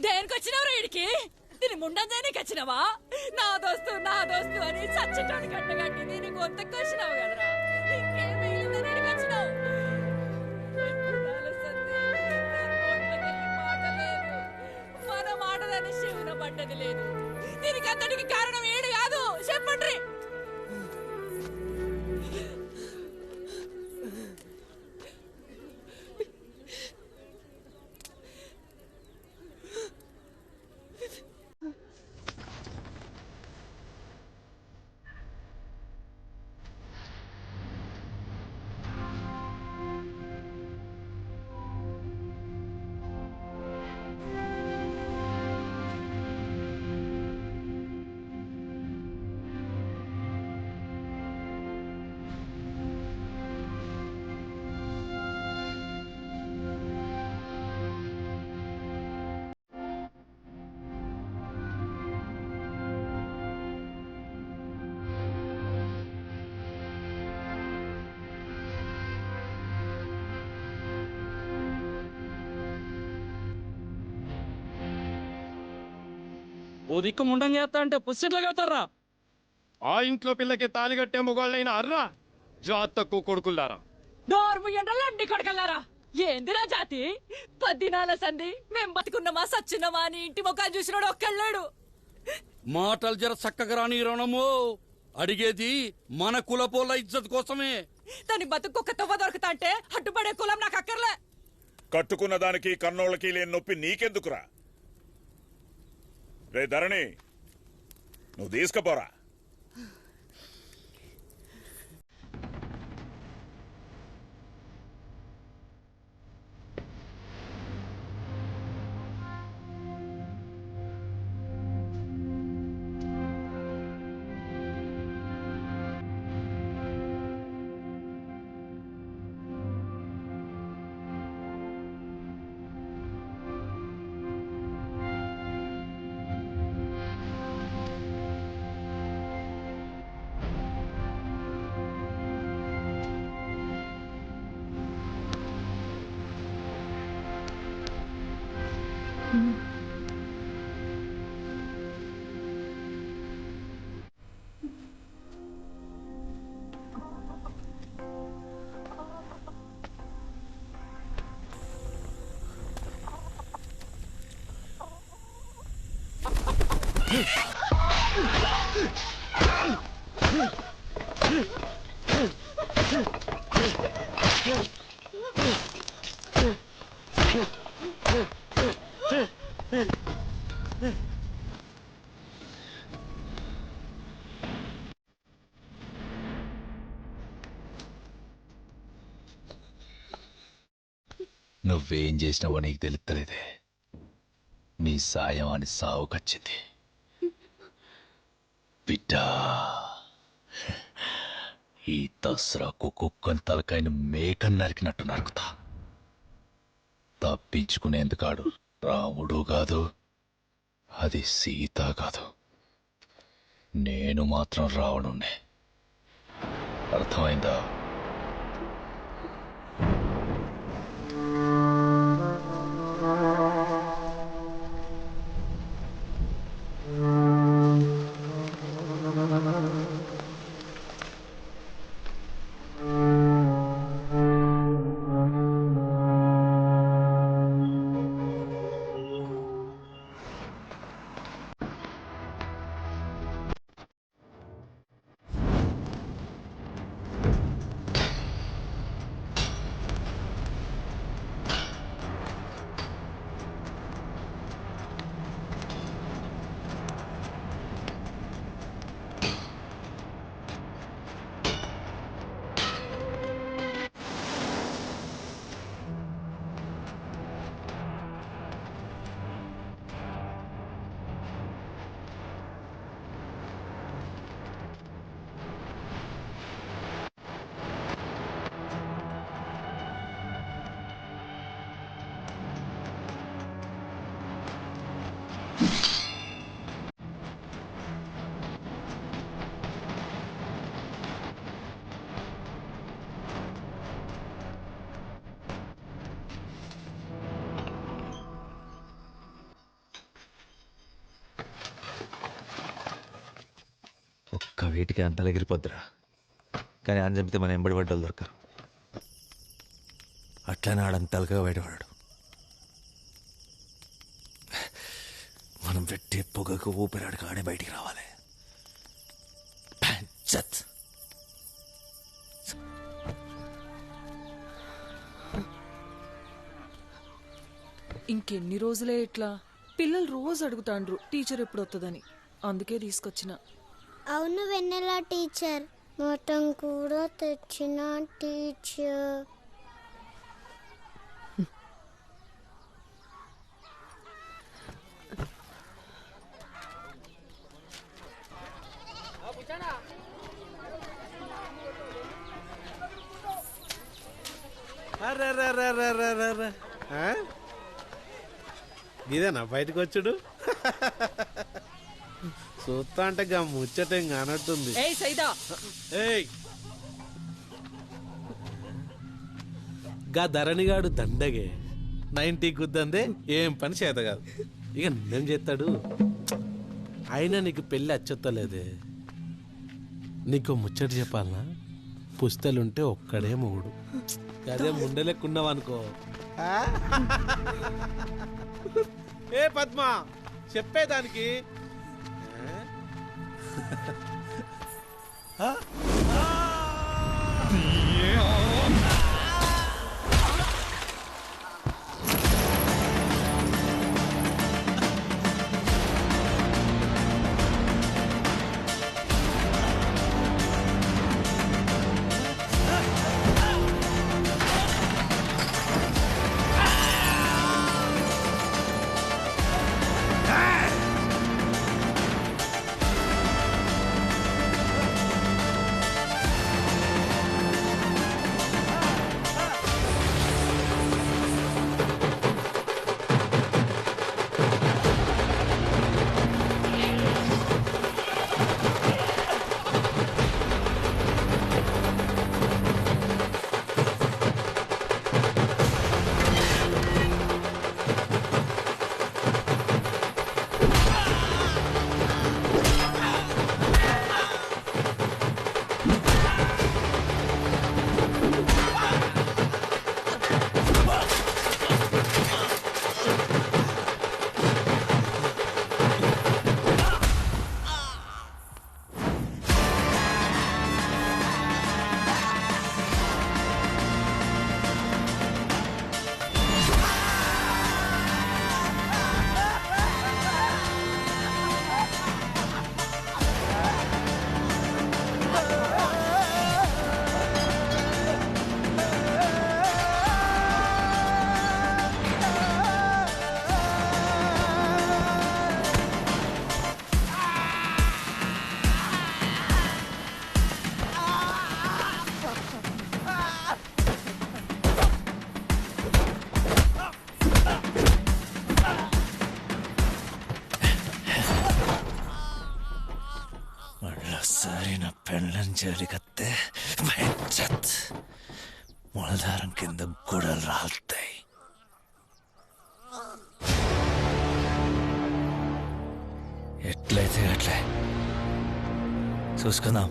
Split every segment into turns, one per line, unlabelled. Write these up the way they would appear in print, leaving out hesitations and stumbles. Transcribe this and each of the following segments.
దేనికి వచ్చినావు వీడికి? దీని ముండం దేనికి వచ్చినావా? నా దోస్తు అని చచ్చటోని కట్టగట్టి దీని గొంతకు వచ్చినావు కదరా. ఇంకేం మిగిలిందని వీడికి వచ్చినావు? మాట లేదు, మన మాటలని శివున పడ్డది లేదు. దీనికి అంతటికి కారణం ఏడు కాదు, చెప్పండి.
ఓ దిక్కు ముండం చేస్తా అంటే పుస్తెట్లా కడతారా?
ఆ ఇంట్లో పిల్లకి తాలి కట్టే మొగాళ్ళైన అర్రా జాతకు కొడుకులారా.
నోర్ముయండ్రలండి కొడకల్లారా. ఏందిరా జాతి? 10 దినాల సంధి మేం బతుకున్నామా సచ్చిన్నామా అని ఇంటి ముఖాన్ని చూసినాడు ఒక్కళ్ళాడు.
మాటలు జర చక్కగా రాని రణము. అడిగేది మన కులపోళ్ళ ఇజ్జత్ కోసమే.
దాని బతుకు తవ్వ దొరుకుతా అంటే అడ్డుపడే కులం నాకు అక్కర్లే.
కట్టుకున్న దానికి కన్నోళ్ళకి లేని నొప్పి నీకెందుకురా? రే ధరణి, నువ్వు తీసుకుపోరా.
నువ్వేం చేసినావో నీకు తెలుస్తలేదే. నీ సాయం అని సావుకొచ్చింది బిడ్డా. ఈ దసరాకు కుక్కని తలకాయను మేకని నరికినట్టు నరుకుతా. తప్పించుకునేందుకాడు రాముడు కాదు, అది సీత కాదు, నేను మాత్రం రావణుణ్ణే. అర్థమైందా?
ఒక్క వీటికి అంతలా ఎగిరిపోద్దురా. కానీ అని చంపితే మనం ఎంబడి పడ్డలు దొరకరు. అట్లనే ఆడంతలుగా బయటపడాడు. మనం పెట్టే పొగకు ఊపిరాడికి ఆడే బయటికి రావాలి. పంచత్.
ఇంకెన్ని రోజులే ఇట్లా? పిల్లలు రోజు అడుగుతాండ్రు టీచర్ ఎప్పుడు వస్తుందని, అందుకే తీసుకొచ్చిన.
అవును వెన్నెల టీచర్, మటన్ కూడా తెచ్చిన టీచర్.
ఇదేనా బయటకు వచ్చాడు? చూస్తా అంటే గా ముచ్చటేం కానట్టుంది.
ఏయ్ సైదా,
ఏయ్ గా ధరణిగాడు దండగే 90 గుద్దందే ఏం పని చేత కాదు. ఇక నేనేం చేస్తాడు? అయినా నీకు పెళ్ళి అచ్చొత్తలేదే. నీకు ముచ్చట చెప్పాలనా? పుస్తలుంటే ఒక్కడే మూడు. అదే ముండలేకున్నావనుకో. ఏ పద్మ చెప్పేదానికి
మళ్ళొసారి నా పెళ్ళం జోలికత్తే మొలదారం కింద గొడవలు రాలుతాయి. ఎట్లయితే అట్లే చూసుకుందాం.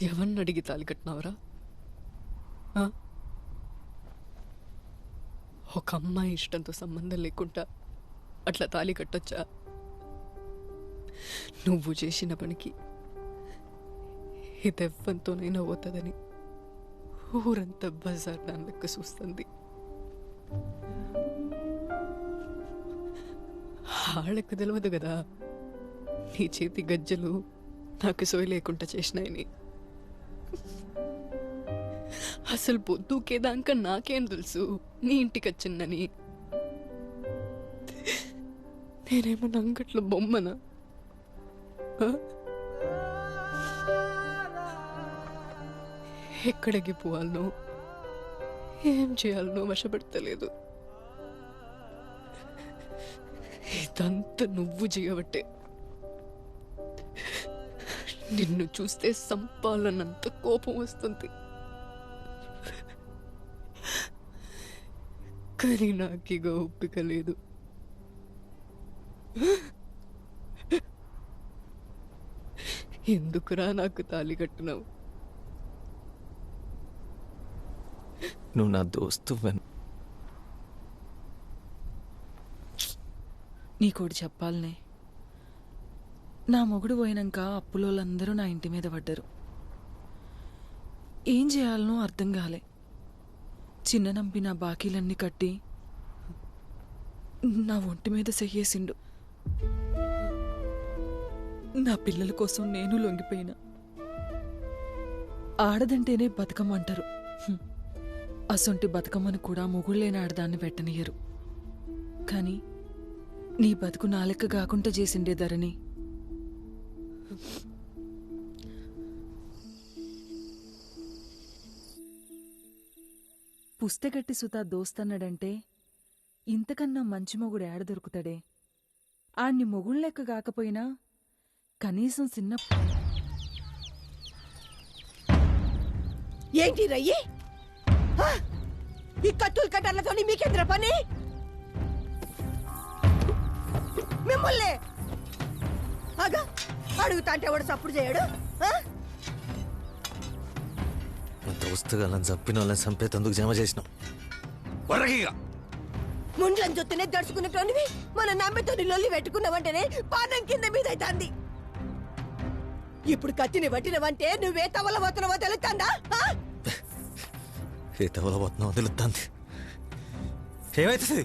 ఎవరిని అడిగి తాలి కట్టినవరా? ఒక అమ్మాయి ఇష్టంతో సంబంధం లేకుండా అట్లా తాలి కట్టొచ్చా? నువ్వు చేసిన పనికి ఇదెవ్వంతోనైనా పోతుందని ఊరంతా బజార్ దాని లెక్క చూస్తుంది. ఆళ్ళకు తెలియదు కదా నీ చేతి గజ్జలు నాకు సోయి లేకుండా చేసినాయని.
అసలు పొద్దుకేదాకా నాకేం తెలుసు నీ ఇంటికి వచ్చిందని? నేనేమన్నా అంగట్లో బొమ్మనా? ఎక్కడికి పోవాలనో ఏం చేయాలనో వశపడతలేదు. ఇదంతా నువ్వు చేయబట్టే. నిన్ను చూస్తే సంపాలనంత కోపం వస్తుంది, కానీ నాకిగ ఒప్పిక లేదు. ఎందుకురా నాకు తాళి కట్టినావు?
నువ్వు నా దోస్తు
నీకోటి చెప్పాలనే, నా మొగుడు పోయినాక అప్పులోళ్ళందరూ నా ఇంటి మీద పడ్డారు. ఏం చేయాలనో అర్థం కాలే. చిన్ననంపి నా బాకీలన్నీ కట్టి నా ఒంటి మీద సెయ్యేసిండు. నా పిల్లల కోసం నేను లొంగిపోయినా. ఆడదంటేనే బతుకమ్మంటారు. అసొంటి బతుకమ్మను కూడా మొగుళ్ళేని ఆడదాన్ని పెట్టనియరు. కానీ నీ బతుకు నా లెక్క కాకుండా చేసిండే ధరణి. పుస్తకట్టి సుతా దోస్తన్నాడంటే ఇంతకన్నా మంచి మొగుడు ఏడ దొరుకుతాడే? ఆణ్ణి మొగుళ్ళెక్క కాకపోయినా కనీసం చిన్న
ఏంటి రయ్యి? ఈ కత్తులు కట్టర్లతో మీకెందుర పని? మిమ్మల్ని అగా అడుగుతా అంటే వాడు సప్పుడు చేయడు.
దోస్తుగాళ్ళని చంపిన వాళ్ళని చంపేతందుకు జమ చేసినాం.
ముండ్లని చూస్తేనే దడుచుకున్నట్టునివి మన నమ్మితో లొల్లి పెట్టుకున్నావంటేనే పానం కింద మీద అవుతుంది. ఇప్పుడు కత్తిని పట్టినవంటే నువ్వే తవల పోతున్నావో తెలుస్తుందా?
ఏ తవల పోతున్నావో తెలుస్తుంది. ఏమైతుంది?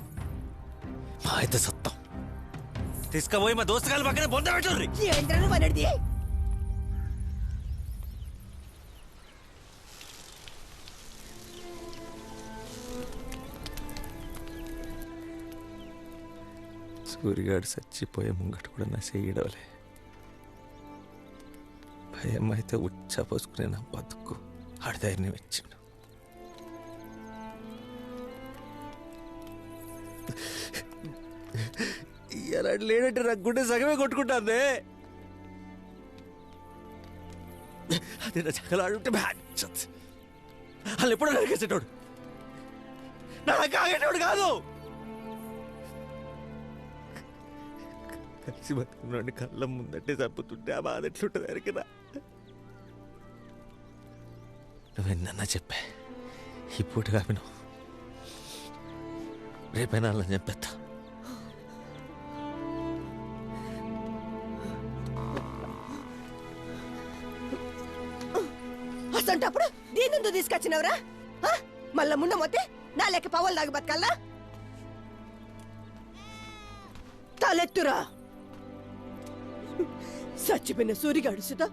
మా అయితే సత్తం తీసుకుపోయి మా దోస్తుగాళ్ళ పక్కన బొంద పెట్టుర్రి.
ఏంద్రను మనడిది?
సూర్యగాడు చచ్చిపోయే ముంగట కూడా నా చెయ్యడవలే. భయం అయితే ఉచ్చపోసుకునే నా బతుకు ఆడదారిని ఇచ్చిండు. ఇలా లేడంటే నా గుండె సగమే కొట్టుకుంటాందే. అదే నా చక్కలాడుంటే వాళ్ళు ఎప్పుడో నరికేసేటోడు, నా కాగేటోడు కాదు. కలిసి బతుకున్నాడు కళ్ళ ముందంటే చంపుతుంటే ఆ బాధ ఎట్లుంటుంది అరికినా. నువ్వెందన్నా చెప్పా, ఈ పూట కాపినావు, రేపైనా అలా చెప్పేస్తా.
అసంటప్పుడు దీని తీసుకొచ్చినవరా? మళ్ళా ముండ మొత్తే నా లెక్క పవల్ దాకా బతకల్లా? తలెత్తురా. చచ్చిపోయిన సూరిగాడు సుతా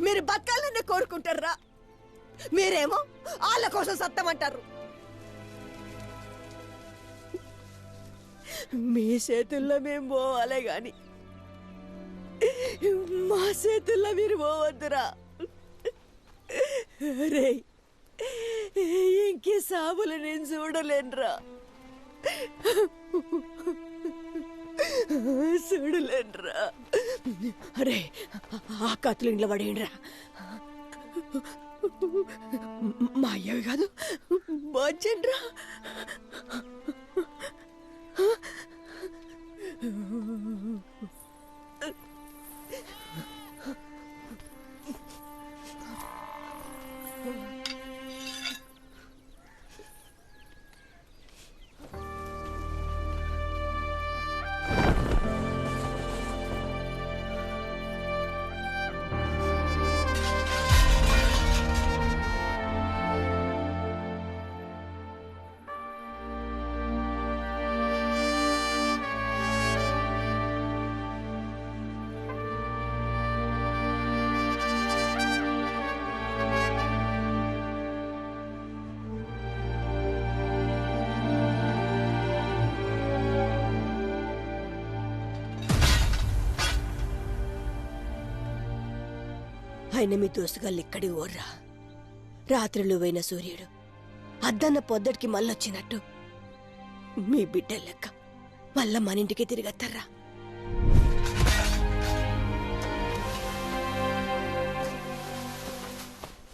మీరు బతకాలనే కోరుకుంటారా? మీరేమో వాళ్ళ కోసం సత్తమంటారు. మీ చేతుల్లో మేము పోవాలే గాని మా చేతుల్లో మీరు పోవద్దురా. రే ఇంకే సాబులు నేను చూడలేనురా, చూడలేనురా. అరే ఆ కత్తులు ఇంట్లో పడేయండిరా. మా అయ్యవి కాదు బాచండ్రా. ఆయన మీ దోస్తుగాళ్ళు ఇక్కడికి ఓర్రా. రాత్రిలో పోయిన సూర్యుడు అద్దన్న పొద్దటికి మళ్ళొచ్చినట్టు మీ బిడ్డ లెక్క మళ్ళా మన ఇంటికి తిరిగత్తర్రా.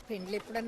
పెండ్లు ఎప్పుడన్నా